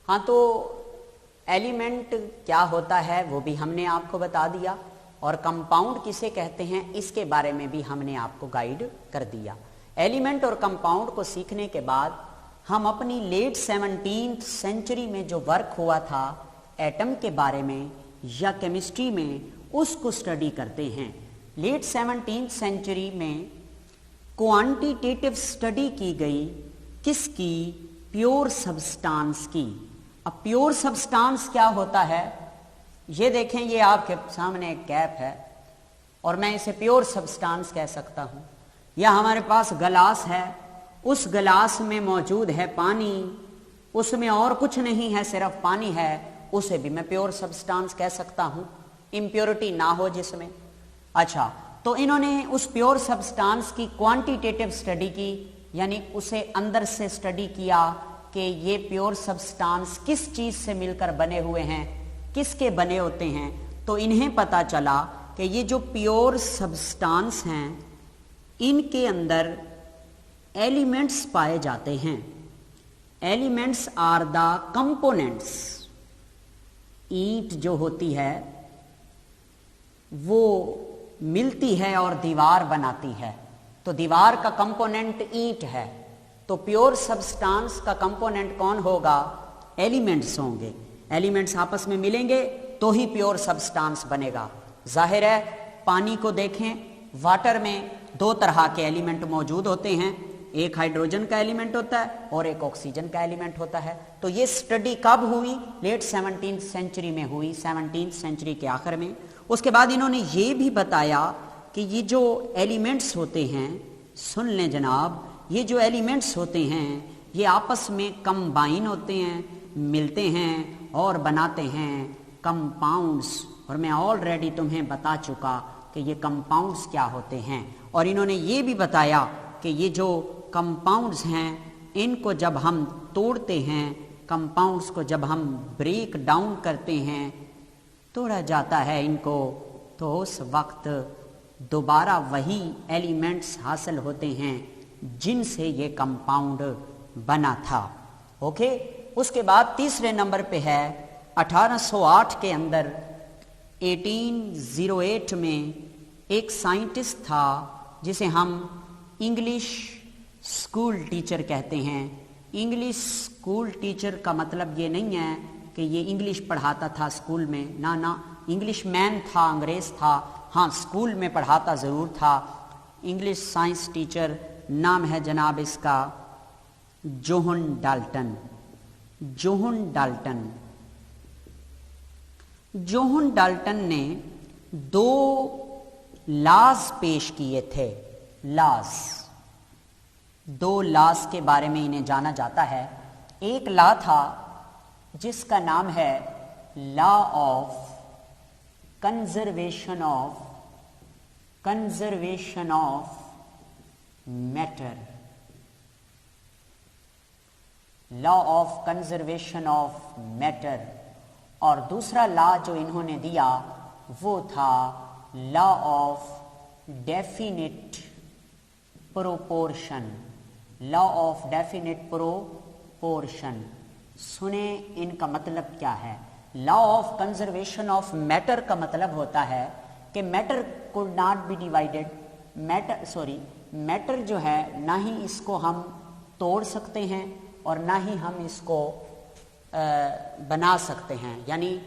ہاں تو ایلیمنٹ کیا ہوتا ہے وہ بھی ہم نے آپ کو بتا دیا، اور کمپاؤنڈ کسے کہتے ہیں اس کے بارے میں بھی ہم نے آپ کو گائیڈ کر دیا۔ ایلیمنٹ اور کمپاؤنڈ کو سیکھنے کے بعد ہم اپنی لیٹ 17th سینچری میں جو ورک ہوا تھا ایٹم کے بارے میں یا کیمسٹری میں، اس کو اسٹڈی کرتے ہیں۔ لیٹ 17th سینچری میں کوانٹیٹیو اسٹڈی کی گئی، کس کی؟ پیور سبسٹانس کی۔ اب پیور سبسٹانس کیا ہوتا ہے؟ یہ دیکھیں، یہ آپ کے سامنے ایک کیپ ہے اور میں اسے پیور سبسٹانس کہہ سکتا ہوں، یا ہمارے پاس گلاس ہے، اس گلاس میں موجود ہے پانی، اس میں اور کچھ نہیں ہے، صرف پانی ہے، اسے بھی میں پیور سبسٹانس کہہ سکتا ہوں، امپیورٹی نہ ہو جس میں۔ اچھا، تو انہوں نے اس پیور سبسٹانس کی کوانٹیٹیو اسٹڈی کی، یعنی اسے اندر سے اسٹڈی کیا کہ یہ پیور سبسٹانس کس چیز سے مل کر بنے ہوئے ہیں، کس کے بنے ہوتے ہیں۔ تو انہیں پتا چلا کہ یہ جو پیور سبسٹانس ہیں ان کے اندر ایلیمنٹس پائے جاتے ہیں۔ Elements are the components. اینٹ جو ہوتی ہے وہ ملتی ہے اور دیوار بناتی ہے، تو دیوار کا کمپوننٹ اینٹ ہے، تو پیور سبسٹانس کا کمپوننٹ کون ہوگا؟ ایلیمنٹس ہوں گے۔ ایلیمنٹس آپس میں ملیں گے تو ہی پیور سبسٹانس بنے گا۔ ظاہر ہے، پانی کو دیکھیں، واٹر میں دو طرح کے ایلیمنٹ موجود ہوتے ہیں، ایک ہائیڈروجن کا ایلیمنٹ ہوتا ہے اور ایک آکسیجن کا ایلیمنٹ ہوتا ہے۔ تو یہ سٹڈی کب ہوئی؟ لیٹ 17th سینچری میں ہوئی، 17th سینچری کے آخر میں۔ اس کے بعد انہوں نے یہ بھی بتایا کہ یہ جو ایلیمنٹس ہوتے ہیں، سن لیں جناب، یہ جو ایلیمنٹس ہوتے ہیں یہ آپس میں کمبائن ہوتے ہیں، ملتے ہیں اور بناتے ہیں کمپاؤنڈس، اور میں آلریڈی تمہیں بتا چکا کہ یہ کمپاؤنڈس کیا ہوتے ہیں۔ اور انہوں نے یہ بھی بتایا کہ یہ جو کمپاؤنڈس ہیں ان کو جب ہم توڑتے ہیں، کمپاؤنڈس کو جب ہم بریک ڈاؤن کرتے ہیں، توڑا جاتا ہے ان کو، تو اس وقت دوبارہ وہی ایلیمنٹس حاصل ہوتے ہیں جن سے یہ کمپاؤنڈ بنا تھا۔ اوکے، اس کے بعد تیسرے نمبر پہ ہے 1808 کے اندر 1808 میں ایک سائنٹسٹ تھا جسے ہم انگلش اسکول ٹیچر کہتے ہیں۔ انگلش اسکول ٹیچر کا مطلب یہ نہیں ہے کہ یہ انگلش پڑھاتا تھا اسکول میں، نہ، انگلش مین تھا، انگریز تھا، ہاں اسکول میں پڑھاتا ضرور تھا۔ انگلش سائنس ٹیچر، نام ہے جناب اس کا جوہن ڈالٹن۔ جوہن ڈالٹن، جوہن ڈالٹن نے دو لاز پیش کیے تھے۔ لاز، دو لاز کے بارے میں انہیں جانا جاتا ہے۔ ایک لا تھا جس کا نام ہے law of conservation of matter, law of conservation of matter, اور دوسرا لا جو انہوں نے دیا وہ تھا law of definite proportion, law of definite proportion. سنیں ان کا مطلب کیا ہے۔ Law of conservation of matter کا مطلب ہوتا ہے کہ matter could not be divided، matter جو ہے نہ ہی اس کو ہم توڑ سکتے ہیں اور نہ ہی ہم اس کو بنا سکتے ہیں، یعنی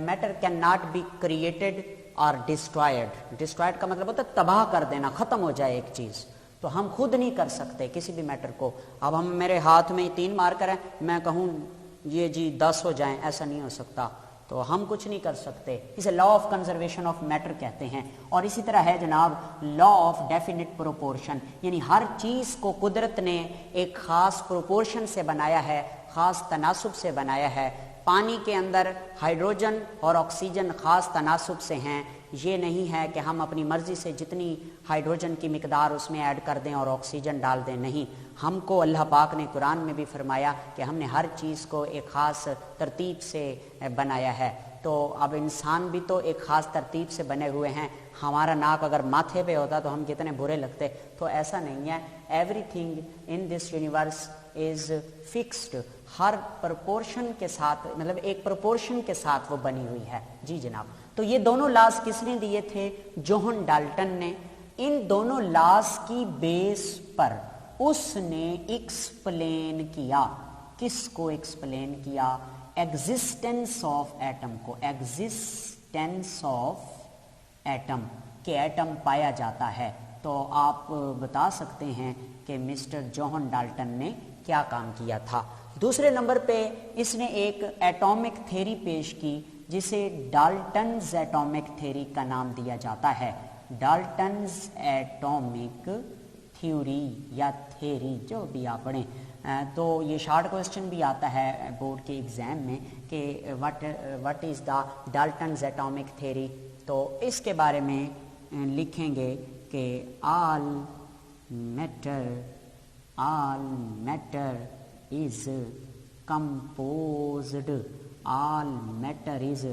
matter can not be created اور ڈسٹرائڈ کا مطلب ہوتا ہے تباہ کر دینا، ختم ہو جائے ایک چیز، تو ہم خود نہیں کر سکتے کسی بھی میٹر کو۔ اب ہم میرے ہاتھ میں 3 مارکر ہیں، میں کہوں یہ جی 10 ہو جائیں، ایسا نہیں ہو سکتا، تو ہم کچھ نہیں کر سکتے، اسے لا آف کنزرویشن آف میٹر کہتے ہیں۔ اور اسی طرح ہے جناب لا آف ڈیفینٹ پروپورشن، یعنی ہر چیز کو قدرت نے ایک خاص پروپورشن سے بنایا ہے، خاص تناسب سے بنایا ہے۔ پانی کے اندر ہائیڈروجن اور آکسیجن خاص تناسب سے ہیں، یہ نہیں ہے کہ ہم اپنی مرضی سے جتنی ہائیڈروجن کی مقدار اس میں ایڈ کر دیں اور آکسیجن ڈال دیں، نہیں، ہم کو اللہ پاک نے قرآن میں بھی فرمایا کہ ہم نے ہر چیز کو ایک خاص ترتیب سے بنایا ہے۔ تو اب انسان بھی تو ایک خاص ترتیب سے بنے ہوئے ہیں، ہمارا ناک اگر ماتھے پہ ہوتا تو ہم کتنے برے لگتے، تو ایسا نہیں ہے۔ Every thing in this universe is fixed, her proportion के साथ, मतलब एक प्रोपोर्शन के साथ वो बनी हुई है। जी जनाब, तो ये दोनों लॉज किसने दिए थे? जोहन डाल्टन ने। इन दोनों लॉज की बेस पर उसने एक्सप्लेन किया, किसको एक्सप्लेन किया? एग्जिस्टेंस ऑफ एटम को, एग्जिस्टेंस ऑफ एटम, के एटम पाया जाता है। तो आप बता सकते हैं कि मिस्टर जोहन डाल्टन ने क्या काम किया था। दूसरे नंबर पे इसने एक एटॉमिक थ्योरी पेश की जिसे डाल्टन्स एटॉमिक थ्योरी का नाम दिया जाता है। डाल्टन्स एटॉमिक थ्योरी या थ्योरी, जो भी आप पढ़ें। तो ये शार्ट क्वेश्चन भी आता है बोर्ड के एग्जाम में कि what is the Dalton's atomic theory. तो इसके बारे में लिखेंगे कि all matter is composed, all matter is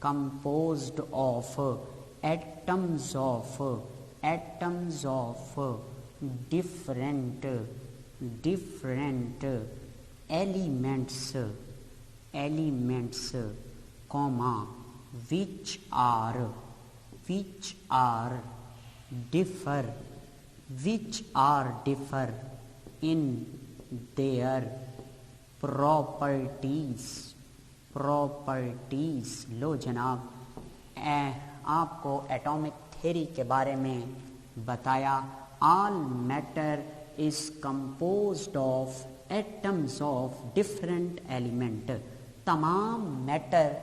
composed of atoms of different elements comma which are differ in their properties। लो जनाब, आपको एटॉमिक थ्योरी के बारे में बताया। All matter is composed of atoms of different element, तमाम matter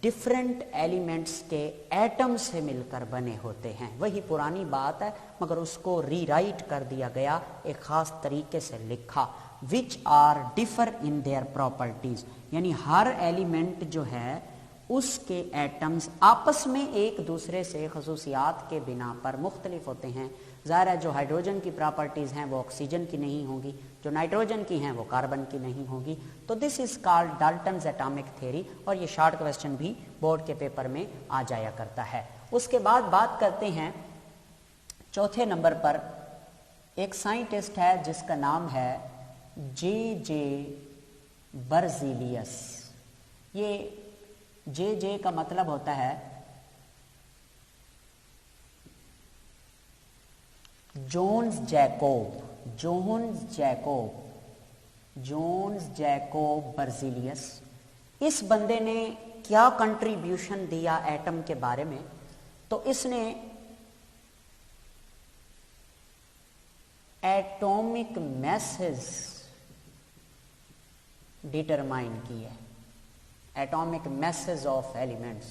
different elements के atom से मिलकर बने होते हैं। वही पुरानी बात है मगर उसको रीराइट कर दिया गया, एक खास तरीके से लिखा। Which are differ in their properties, यानी हर एलिमेंट जो है उसके एटम्स आपस में एक दूसरे से खसूसियात के बिना पर मुख्तलिफ होते हैं। ज़ाहिर है जो हाइड्रोजन की प्रॉपर्टीज़ हैं वो ऑक्सीजन की नहीं होगी, जो नाइट्रोजन की हैं वो कार्बन की नहीं होगी। तो this is called Dalton's atomic theory, और ये शॉर्ट क्वेश्चन भी बोर्ड के पेपर में आ जाया करता है। उसके बाद बात करते हैं चौथे नंबर पर, एक साइंटिस्ट है जिसका नाम है जे बर्जीलियस। ये जे का मतलब होता है जोन्स जैकोब बर्जीलियस। इस बंदे ने क्या कंट्रीब्यूशन दिया एटम के बारे में? तो इसने एटॉमिक मैसेज डिटरमाइन की है, एटॉमिक मैसेज ऑफ एलिमेंट्स,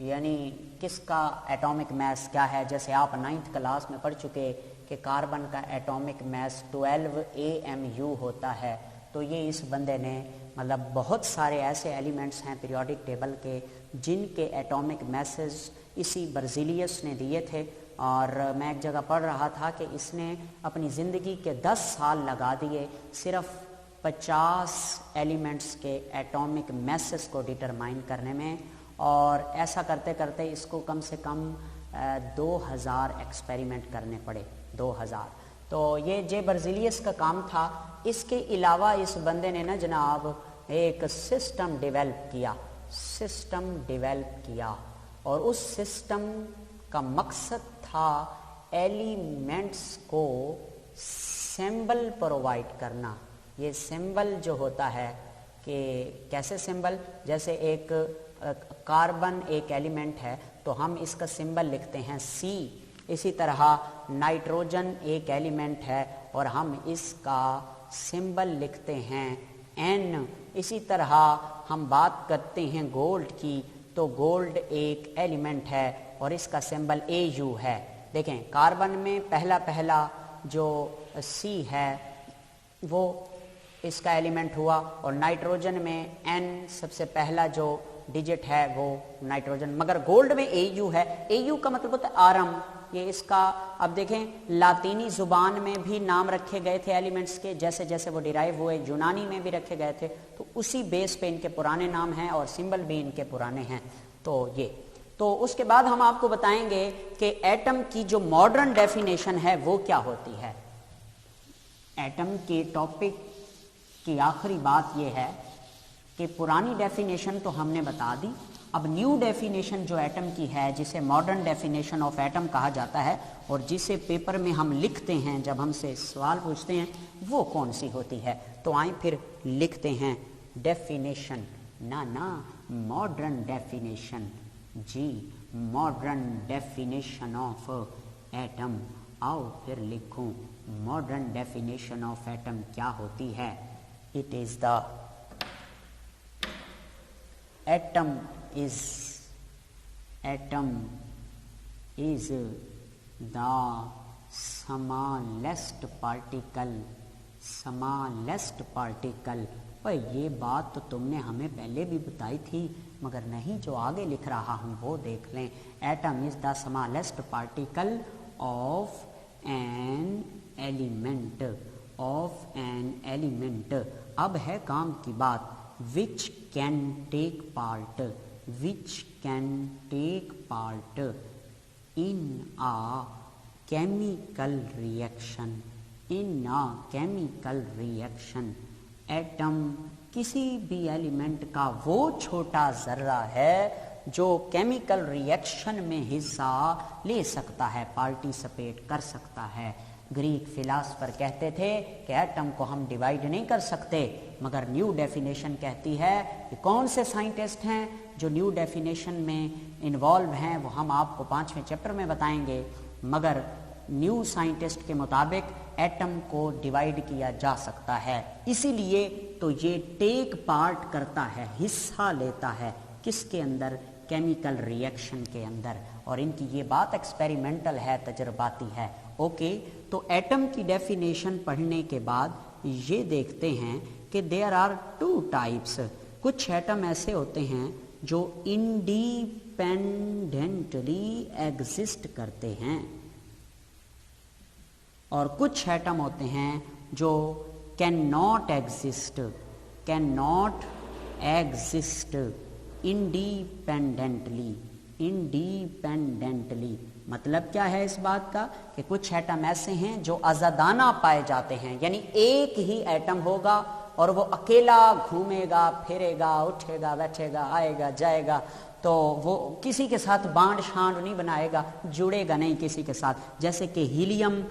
यानी किसका एटॉमिक मैस क्या है। जैसे आप 9th क्लास में पढ़ चुके कि कार्बन का एटॉमिक मैस 12 AMU होता है। तो ये इस बंदे ने, मतलब बहुत सारे ऐसे एलिमेंट्स हैं पीरियोडिक टेबल के जिनके एटॉमिक मैसेज इसी बर्जीलियस ने दिए थे। और मैं एक जगह पढ़ रहा था कि इसने अपनी ज़िंदगी के 10 साल लगा दिए सिर्फ 50 एलिमेंट्स के एटॉमिक मैसेज को डिटरमाइन करने में, और ऐसा करते करते इसको कम से कम 2000 एक्सपेरिमेंट करने पड़े, 2000। तो ये जे बर्जीलियस का काम था। इसके अलावा इस बंदे ने ना जनाब एक सिस्टम डेवलप किया, और उस सिस्टम का मकसद था एलिमेंट्स को सिंबल प्रोवाइड करना। ये सिंबल जो होता है कि कैसे सिंबल, जैसे एक कार्बन एक एलिमेंट है तो हम इसका सिंबल लिखते हैं C। इसी तरह नाइट्रोजन एक एलिमेंट है और हम इसका सिंबल लिखते हैं N। इसी तरह हम बात करते हैं गोल्ड की, तो गोल्ड एक एलिमेंट है और इसका सिंबल AU है। देखें कार्बन में पहला जो C है वो इसका एलिमेंट हुआ, और नाइट्रोजन में N सबसे पहला जो डिजिट है वो नाइट्रोजन, मगर गोल्ड में AU है। AU का मतलब होता है आरम। ये इसका, अब देखें लातीनी जुबान में भी नाम रखे गए थे एलिमेंट्स के, जैसे जैसे वो डिराइव हुए, यूनानी में भी रखे गए थे, तो उसी बेस पे इनके पुराने नाम हैं और सिंबल भी इनके पुराने हैं। तो उसके बाद हम आपको बताएंगे कि एटम की जो मॉडर्न डेफिनेशन है वो क्या होती है। एटम के टॉपिक की आखिरी बात यह है कि पुरानी डेफिनेशन तो हमने बता दी, अब न्यू डेफिनेशन जो एटम की है, जिसे मॉडर्न डेफिनेशन ऑफ एटम कहा जाता है और जिसे पेपर में हम लिखते हैं जब हमसे सवाल पूछते हैं, वो कौन सी होती है। तो आए फिर लिखते हैं डेफिनेशन, ना मॉडर्न डेफिनेशन, जी मॉडर्न डेफिनेशन ऑफ एटम। आओ फिर लिखूं मॉडर्न डेफिनेशन ऑफ एटम क्या होती है। It is the atom is the smallest particle। और ये बात तो तुमने हमें पहले भी बताई थी, मगर नहीं, जो आगे लिख रहा हूँ वो देख लें। Atom is the smallest particle of an element. अब है काम की बात, which can take part in a chemical reaction। Atom किसी भी एलिमेंट का वो छोटा जर्रा है जो केमिकल रिएक्शन में हिस्सा ले सकता है, पार्टिसिपेट कर सकता है। ग्रीक फिलासफर कहते थे कि एटम को हम डिवाइड नहीं कर सकते, मगर न्यू डेफिनेशन कहती है कि कौन से साइंटिस्ट हैं जो न्यू डेफिनेशन में इन्वॉल्व हैं, वो हम आपको 5वें चैप्टर में बताएंगे। मगर न्यू साइंटिस्ट के मुताबिक एटम को डिवाइड किया जा सकता है, इसीलिए तो ये टेक पार्ट करता है, हिस्सा लेता है, किसके अंदर, केमिकल रिएक्शन के अंदर। और इनकी ये बात एक्सपेरिमेंटल है, तजर्बाती है। ओके, तो एटम की डेफिनेशन पढ़ने के बाद ये देखते हैं कि देयर आर 2 टाइप्स। कुछ एटम ऐसे होते हैं जो इंडिपेंडेंटली एग्जिस्ट करते हैं और कुछ एटम होते हैं जो कैन नॉट एग्जिस्ट इंडिपेंडेंटली। मतलब क्या है इस बात का कि कुछ एटम ऐसे हैं जो आजादाना पाए जाते हैं, यानी एक ही एटम होगा और वो अकेला घूमेगा फिरेगा, उठेगा बैठेगा, आएगा जाएगा, तो वो किसी के साथ बांड शांड नहीं बनाएगा, जुड़ेगा नहीं किसी के साथ। जैसे कि हीलियम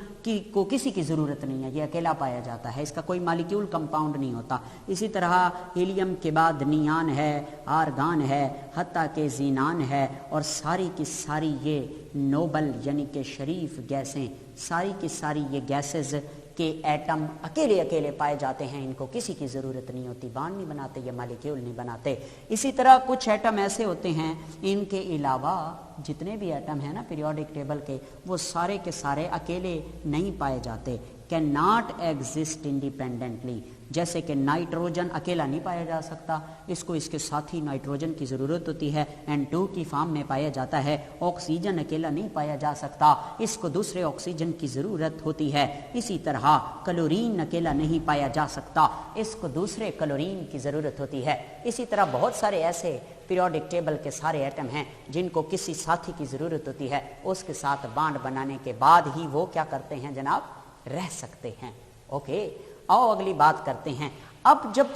को किसी की ज़रूरत नहीं है, ये अकेला पाया जाता है, इसका कोई मालिक्यूल कंपाउंड नहीं होता। इसी तरह हीलियम के बाद नियान है, आर्गान है, हत्ता के जीनान है, और सारी की सारी ये नोबल यानी कि शरीफ गैसें, सारी की सारी ये गैसेस के एटम अकेले अकेले पाए जाते हैं, इनको किसी की ज़रूरत नहीं होती, बांड नहीं बनाते, ये मालिक्यूल नहीं बनाते। इसी तरह कुछ एटम ऐसे होते हैं, इनके अलावा जितने भी एटम हैं ना पीरियोडिक टेबल के, वो सारे के सारे अकेले नहीं पाए जाते, कैन नॉट एग्जिस्ट इंडिपेंडेंटली। जैसे कि नाइट्रोजन अकेला नहीं पाया जा सकता, इसको इसके साथी नाइट्रोजन की ज़रूरत होती है, N2 की फॉर्म में पाया जाता है। ऑक्सीजन अकेला नहीं पाया जा सकता, इसको दूसरे ऑक्सीजन की ज़रूरत होती है। इसी तरह क्लोरीन अकेला नहीं पाया जा सकता, इसको दूसरे क्लोरीन की ज़रूरत होती है। इसी तरह बहुत सारे ऐसे पीरियोडिक टेबल के सारे एटम हैं जिनको किसी साथी की ज़रूरत होती है, उसके साथ बांड बनाने के बाद ही वो क्या करते हैं जनाब, रह सकते हैं। ओके, आओ अगली बात करते हैं। अब जब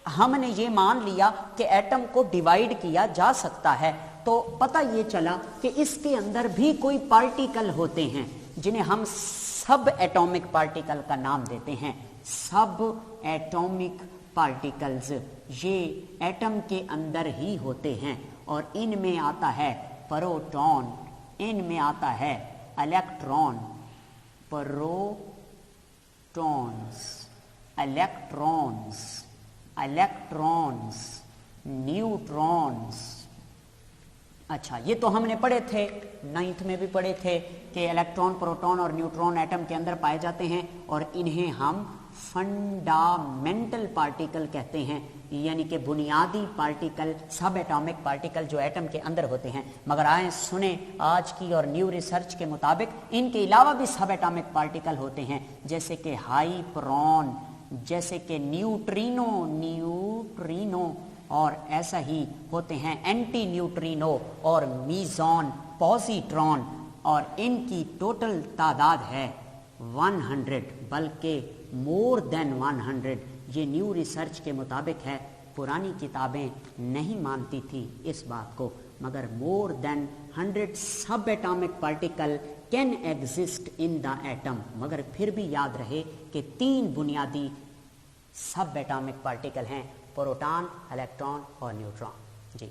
हमने ये मान लिया कि एटम को डिवाइड किया जा सकता है, तो पता ये चला कि इसके अंदर भी कोई पार्टिकल होते हैं जिन्हें हम सब एटॉमिक पार्टिकल का नाम देते हैं। सब एटॉमिक पार्टिकल्स ये एटम के अंदर ही होते हैं, और इनमें आता है प्रोटॉन, इनमें आता है इलेक्ट्रॉन, इलेक्ट्रॉन्स, न्यूट्रॉन्स। अच्छा, ये तो हमने पढ़े थे, 9th में भी पढ़े थे कि इलेक्ट्रॉन, प्रोटॉन और न्यूट्रॉन एटम के अंदर पाए जाते हैं, और इन्हें हम फंडामेंटल पार्टिकल कहते हैं, यानी कि बुनियादी पार्टिकल, सब एटॉमिक पार्टिकल जो एटम के अंदर होते हैं। मगर आए सुने, आज की और न्यू रिसर्च के मुताबिक इनके अलावा भी सब एटॉमिक पार्टिकल होते हैं, जैसे कि हाइपरॉन, जैसे कि न्यूट्रिनो, और ऐसा ही होते हैं एंटी न्यूट्रिनो और मीजॉन, पॉजिट्रॉन, और इनकी टोटल तादाद है 100 بلکہ مور دین 100. یہ نیو ریسرچ کے مطابق ہے, پرانی کتابیں نہیں مانتی تھی اس بات کو, مگر more than 100 subatomic particle can exist in the atom. مگر پھر بھی یاد رہے کہ 3 بنیادی سب ایٹامک پارٹیکل ہیں, پروٹون, الیکٹران اور نیوٹران. جی